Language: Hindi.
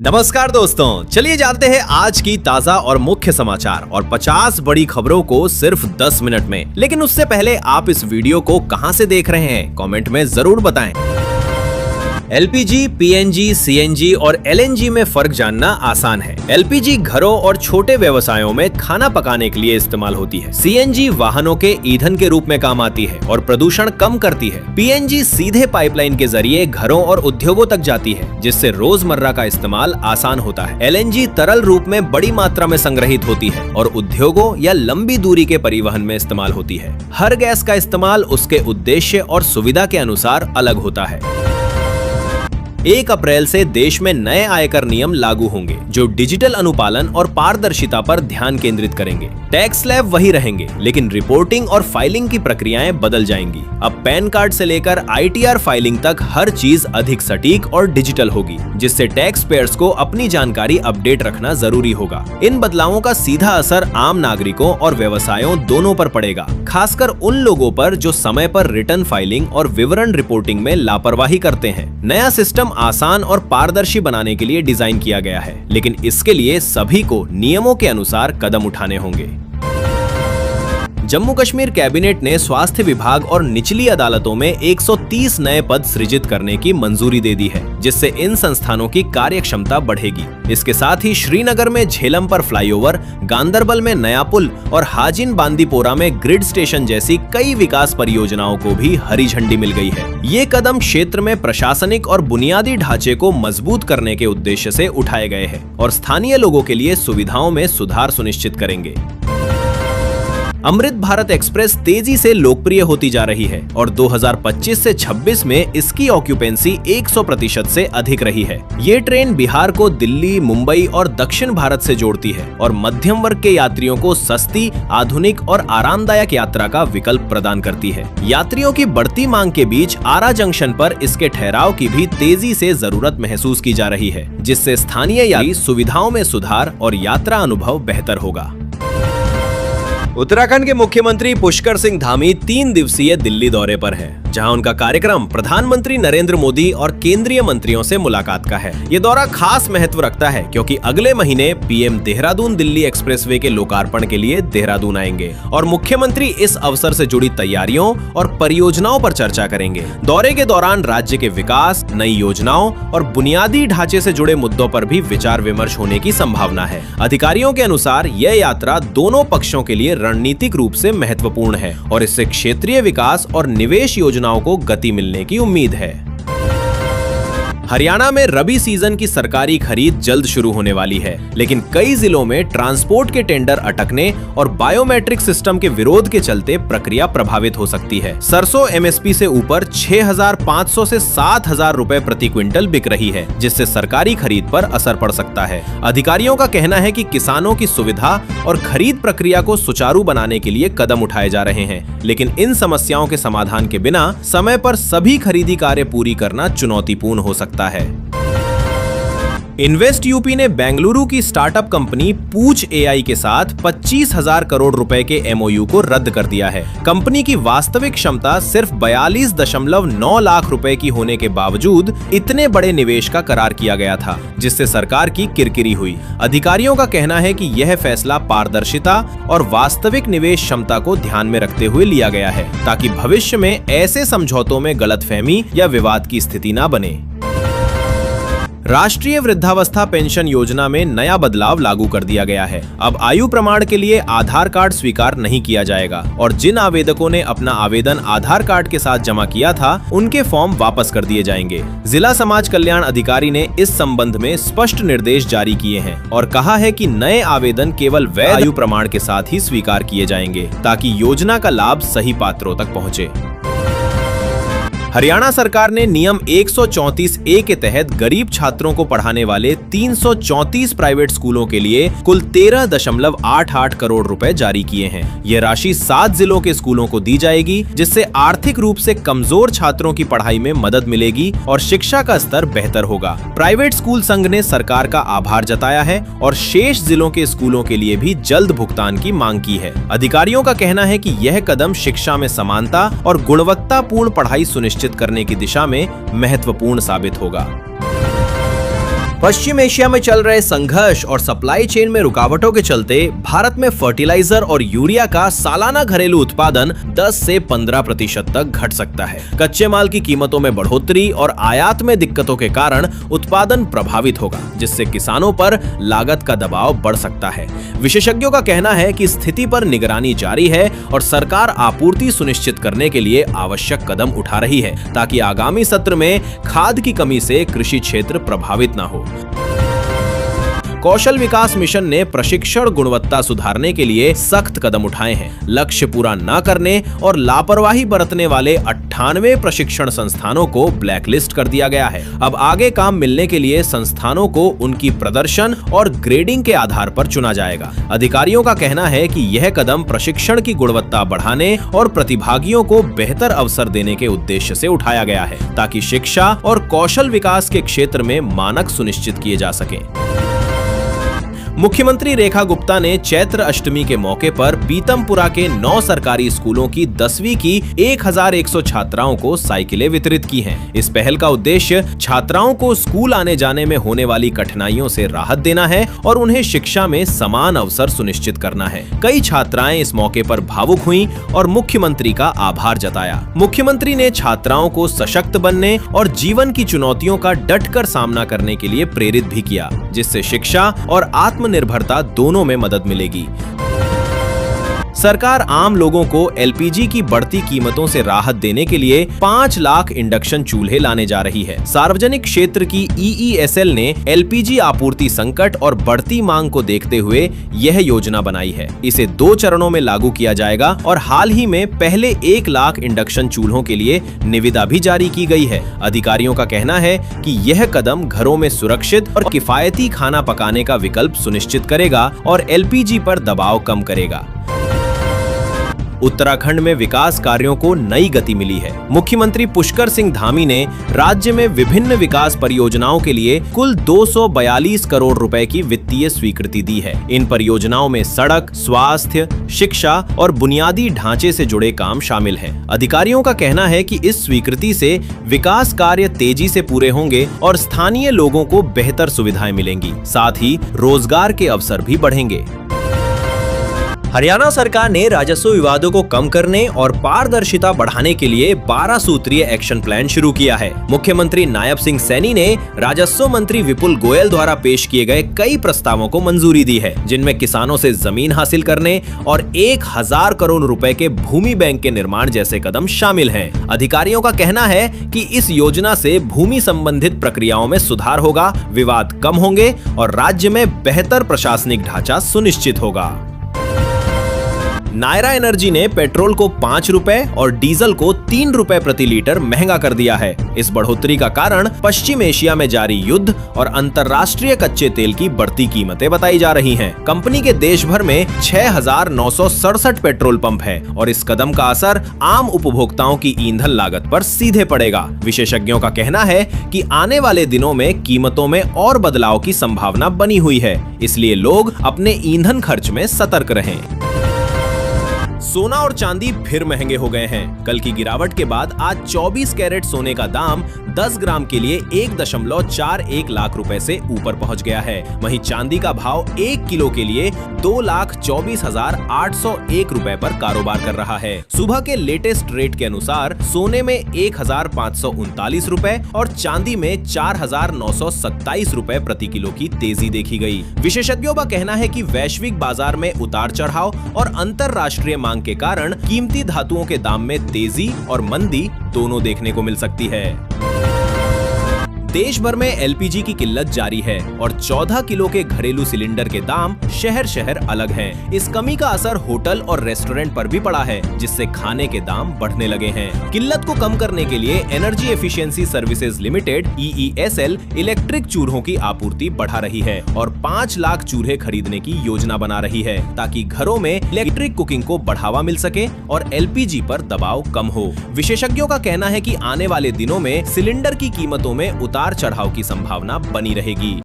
नमस्कार दोस्तों, चलिए जानते हैं आज की ताजा और मुख्य समाचार और 50 बड़ी खबरों को सिर्फ 10 मिनट में। लेकिन उससे पहले आप इस वीडियो को कहां से देख रहे हैं, कमेंट में जरूर बताएं। एलपीजी, पीएनजी, सीएनजी और एलएनजी में फर्क जानना आसान है। एलपीजी घरों और छोटे व्यवसायों में खाना पकाने के लिए इस्तेमाल होती है। सीएनजी वाहनों के ईंधन के रूप में काम आती है और प्रदूषण कम करती है। पीएनजी सीधे पाइपलाइन के जरिए घरों और उद्योगों तक जाती है, जिससे रोजमर्रा का इस्तेमाल आसान होता है। एलएनजी तरल रूप में बड़ी मात्रा में संग्रहित होती है और उद्योगों या लंबी दूरी के परिवहन में इस्तेमाल होती है। हर गैस का इस्तेमाल उसके उद्देश्य और सुविधा के अनुसार अलग होता है। 1 अप्रैल से देश में नए आयकर नियम लागू होंगे, जो डिजिटल अनुपालन और पारदर्शिता पर ध्यान केंद्रित करेंगे। टैक्स स्लैब वही रहेंगे, लेकिन रिपोर्टिंग और फाइलिंग की प्रक्रियाएं बदल जाएंगी। अब पैन कार्ड से लेकर आईटीआर फाइलिंग तक हर चीज अधिक सटीक और डिजिटल होगी, जिससे टैक्स पेयर्स को अपनी जानकारी अपडेट रखना जरूरी होगा। इन बदलावों का सीधा असर आम नागरिकों और व्यवसायों दोनों पर पड़ेगा, खासकर उन लोगों पर जो समय पर रिटर्न फाइलिंग और विवरण रिपोर्टिंग में लापरवाही करते हैं। नया सिस्टम आसान और पारदर्शी बनाने के लिए डिजाइन किया गया है, लेकिन इसके लिए सभी को नियमों के अनुसार कदम उठाने होंगे। जम्मू कश्मीर कैबिनेट ने स्वास्थ्य विभाग और निचली अदालतों में 130 नए पद सृजित करने की मंजूरी दे दी है, जिससे इन संस्थानों की कार्यक्षमता बढ़ेगी। इसके साथ ही श्रीनगर में झेलम पर फ्लाईओवर, गांदरबल में नया पुल और हाजिन बांदीपोरा में ग्रिड स्टेशन जैसी कई विकास परियोजनाओं को भी हरी झंडी मिल गई है। ये कदम क्षेत्र में प्रशासनिक और बुनियादी ढांचे को मजबूत करने के उद्देश्य से उठाए गए हैं और स्थानीय लोगों के लिए सुविधाओं में सुधार सुनिश्चित करेंगे। अमृत भारत एक्सप्रेस तेजी से लोकप्रिय होती जा रही है और 2025 से 26 में इसकी ऑक्यूपेंसी 100% से अधिक रही है। ये ट्रेन बिहार को दिल्ली, मुंबई और दक्षिण भारत से जोड़ती है और मध्यम वर्ग के यात्रियों को सस्ती, आधुनिक और आरामदायक यात्रा का विकल्प प्रदान करती है। यात्रियों की बढ़ती मांग के बीच आरा जंक्शन पर इसके ठहराव की भी तेजी से जरूरत महसूस की जा रही है, जिससे स्थानीय यात्री सुविधाओं में सुधार और यात्रा अनुभव बेहतर होगा। उत्तराखंड के मुख्यमंत्री पुष्कर सिंह धामी 3 दिवसीय दिल्ली दौरे पर हैं, जहां उनका कार्यक्रम प्रधानमंत्री नरेंद्र मोदी और केंद्रीय मंत्रियों से मुलाकात का है। ये दौरा खास महत्व रखता है क्योंकि अगले महीने पीएम देहरादून दिल्ली एक्सप्रेसवे के लोकार्पण के लिए देहरादून आएंगे और मुख्यमंत्री इस अवसर से जुड़ी तैयारियों और परियोजनाओं पर चर्चा करेंगे। दौरे के दौरान राज्य के विकास, नई योजनाओं और बुनियादी ढांचे से जुड़े मुद्दों पर भी विचार विमर्श होने की संभावना है। अधिकारियों के अनुसार यह यात्रा दोनों पक्षों के लिए रणनीतिक रूप से महत्वपूर्ण है और इससे क्षेत्रीय विकास और निवेश योजनाओं को गति मिलने की उम्मीद है। हरियाणा में रबी सीजन की सरकारी खरीद जल्द शुरू होने वाली है, लेकिन कई जिलों में ट्रांसपोर्ट के टेंडर अटकने और बायोमेट्रिक सिस्टम के विरोध के चलते प्रक्रिया प्रभावित हो सकती है। सरसों एमएसपी से ऊपर 6,500 से 7,000 रुपए प्रति क्विंटल बिक रही है, जिससे सरकारी खरीद पर असर पड़ सकता है। अधिकारियों का कहना है कि किसानों की सुविधा और खरीद प्रक्रिया को सुचारू बनाने के लिए कदम उठाए जा रहे हैं, लेकिन इन समस्याओं के समाधान के बिना समय पर सभी खरीदी कार्य पूरी करना चुनौतीपूर्ण हो सकता है। इन्वेस्ट यूपी ने बेंगलुरु की स्टार्टअप कंपनी पूछ एआई के साथ 25,000 करोड़ रुपए के एमओयू को रद्द कर दिया है। कंपनी की वास्तविक क्षमता सिर्फ 42.9 लाख रुपए की होने के बावजूद इतने बड़े निवेश का करार किया गया था, जिससे सरकार की किरकिरी हुई। अधिकारियों का कहना है कि यह फैसला पारदर्शिता और वास्तविक निवेश क्षमता को ध्यान में रखते हुए लिया गया है, ताकि भविष्य में ऐसे समझौतों में गलतफहमी या विवाद की स्थिति न बने। राष्ट्रीय वृद्धावस्था पेंशन योजना में नया बदलाव लागू कर दिया गया है। अब आयु प्रमाण के लिए आधार कार्ड स्वीकार नहीं किया जाएगा और जिन आवेदकों ने अपना आवेदन आधार कार्ड के साथ जमा किया था, उनके फॉर्म वापस कर दिए जाएंगे। जिला समाज कल्याण अधिकारी ने इस संबंध में स्पष्ट निर्देश जारी किए हैं और कहा है कि नए आवेदन केवल वैध आयु प्रमाण के साथ ही स्वीकार किए जाएंगे, ताकि योजना का लाभ सही पात्रों तक पहुंचे। हरियाणा सरकार ने नियम 134A के तहत गरीब छात्रों को पढ़ाने वाले 334 प्राइवेट स्कूलों के लिए कुल 13.88 करोड़ रुपए जारी किए हैं। यह राशि 7 जिलों के स्कूलों को दी जाएगी, जिससे आर्थिक रूप से कमजोर छात्रों की पढ़ाई में मदद मिलेगी और शिक्षा का स्तर बेहतर होगा। प्राइवेट स्कूल संघ ने सरकार का आभार जताया है और शेष जिलों के स्कूलों के लिए भी जल्द भुगतान की मांग की है। अधिकारियों का कहना है कि यह कदम शिक्षा में समानता और गुणवत्तापूर्ण पढ़ाई सुनिश्चित करने की दिशा में महत्वपूर्ण साबित होगा। पश्चिम एशिया में चल रहे संघर्ष और सप्लाई चेन में रुकावटों के चलते भारत में फर्टिलाइजर और यूरिया का सालाना घरेलू उत्पादन 10 से 15% तक घट सकता है। कच्चे माल की कीमतों में बढ़ोतरी और आयात में दिक्कतों के कारण उत्पादन प्रभावित होगा, जिससे किसानों पर लागत का दबाव बढ़ सकता है। विशेषज्ञों का कहना है कि स्थिति पर निगरानी जारी है और सरकार आपूर्ति सुनिश्चित करने के लिए आवश्यक कदम उठा रही है, ताकि आगामी सत्र में खाद की कमी से कृषि क्षेत्र प्रभावित न हो। कौशल विकास मिशन ने प्रशिक्षण गुणवत्ता सुधारने के लिए सख्त कदम उठाए हैं। लक्ष्य पूरा न करने और लापरवाही बरतने वाले 98 प्रशिक्षण संस्थानों को ब्लैकलिस्ट कर दिया गया है। अब आगे काम मिलने के लिए संस्थानों को उनकी प्रदर्शन और ग्रेडिंग के आधार पर चुना जाएगा। अधिकारियों का कहना है कि यह कदम प्रशिक्षण की गुणवत्ता बढ़ाने और प्रतिभागियों को बेहतर अवसर देने के उद्देश्य से उठाया गया है, ताकि शिक्षा और कौशल विकास के क्षेत्र में मानक सुनिश्चित किए जा सकें। मुख्यमंत्री रेखा गुप्ता ने चैत्र अष्टमी के मौके पर पीतमपुरा के 9 सरकारी स्कूलों की 10वीं की 1100 छात्राओं को साइकिलें वितरित की हैं। इस पहल का उद्देश्य छात्राओं को स्कूल आने जाने में होने वाली कठिनाइयों से राहत देना है और उन्हें शिक्षा में समान अवसर सुनिश्चित करना है। कई छात्राएं इस मौके पर भावुक हुईं और मुख्यमंत्री का आभार जताया। मुख्यमंत्री ने छात्राओं को सशक्त बनने और जीवन की चुनौतियों का डटकर सामना करने के लिए प्रेरित भी किया, जिससे शिक्षा और आत्मनिर्भरता दोनों में मदद मिलेगी। सरकार आम लोगों को एलपीजी की बढ़ती कीमतों से राहत देने के लिए 5 लाख इंडक्शन चूल्हे लाने जा रही है। सार्वजनिक क्षेत्र की ईईएसएल ने एलपीजी आपूर्ति संकट और बढ़ती मांग को देखते हुए यह योजना बनाई है। इसे 2 चरणों में लागू किया जाएगा और हाल ही में पहले 1 लाख इंडक्शन चूल्हों के लिए निविदा भी जारी की गई है। अधिकारियों का कहना है कि यह कदम घरों में सुरक्षित और किफायती खाना पकाने का विकल्प सुनिश्चित करेगा और एलपीजी पर दबाव कम करेगा। उत्तराखंड में विकास कार्यों को नई गति मिली है। मुख्यमंत्री पुष्कर सिंह धामी ने राज्य में विभिन्न विकास परियोजनाओं के लिए कुल 242 करोड़ रुपए की वित्तीय स्वीकृति दी है। इन परियोजनाओं में सड़क, स्वास्थ्य, शिक्षा और बुनियादी ढांचे से जुड़े काम शामिल हैं। अधिकारियों का कहना है कि इस स्वीकृति से विकास कार्य तेजी से पूरे होंगे और स्थानीय लोगों को बेहतर सुविधाएं मिलेंगी, साथ ही रोजगार के अवसर भी बढ़ेंगे। हरियाणा सरकार ने राजस्व विवादों को कम करने और पारदर्शिता बढ़ाने के लिए 12 सूत्रीय एक्शन प्लान शुरू किया है। मुख्यमंत्री नायब सिंह सैनी ने राजस्व मंत्री विपुल गोयल द्वारा पेश किए गए कई प्रस्तावों को मंजूरी दी है, जिनमें किसानों से जमीन हासिल करने और 1000 करोड़ रुपए के भूमि बैंक के निर्माण जैसे कदम शामिल हैं। अधिकारियों का कहना है कि इस योजना से भूमि संबंधित प्रक्रियाओं में सुधार होगा, विवाद कम होंगे और राज्य में बेहतर प्रशासनिक ढांचा सुनिश्चित होगा। नायरा एनर्जी ने पेट्रोल को 5 रुपए और डीजल को 3 रुपए प्रति लीटर महंगा कर दिया है। इस बढ़ोतरी का कारण पश्चिम एशिया में जारी युद्ध और अंतर्राष्ट्रीय कच्चे तेल की बढ़ती कीमतें बताई जा रही हैं। कंपनी के देश भर में 6,967 पेट्रोल पंप है और इस कदम का असर आम उपभोक्ताओं की ईंधन लागत पर सीधे पड़ेगा। विशेषज्ञों का कहना है कि आने वाले दिनों में कीमतों में और बदलाव की संभावना बनी हुई है, इसलिए लोग अपने ईंधन खर्च में सतर्क रहें। सोना और चांदी फिर महंगे हो गए हैं। कल की गिरावट के बाद आज 24 कैरेट सोने का दाम 10 ग्राम के लिए 1.41 लाख रुपए से ऊपर पहुंच गया है। वहीं चांदी का भाव 1 किलो के लिए 2,24,801 रुपए पर कारोबार कर रहा है। सुबह के लेटेस्ट रेट के अनुसार सोने में 1,539 रुपए और चांदी में 4,927 रुपए प्रति किलो की तेजी देखी गई। विशेषज्ञों का कहना है कि वैश्विक बाजार में उतार चढ़ाव और अंतरराष्ट्रीय मांग के कारण कीमती धातुओं के दाम में तेजी और मंदी दोनों देखने को मिल सकती है। देश भर में एलपीजी की किल्लत जारी है और 14 किलो के घरेलू सिलेंडर के दाम शहर शहर अलग हैं। इस कमी का असर होटल और रेस्टोरेंट पर भी पड़ा है, जिससे खाने के दाम बढ़ने लगे हैं। किल्लत को कम करने के लिए energy efficiency services limited (EESL) electric चूल्हों की आपूर्ति बढ़ा रही है और 5 लाख चूल्हे खरीदने की योजना बना रही है, ताकि घरों में इलेक्ट्रिक कुकिंग को बढ़ावा मिल सके और एलपीजी पर दबाव कम हो। विशेषज्ञों का कहना है कि आने वाले दिनों में सिलेंडर की कीमतों में उतार चढ़ाव की संभावना बनी रहेगी।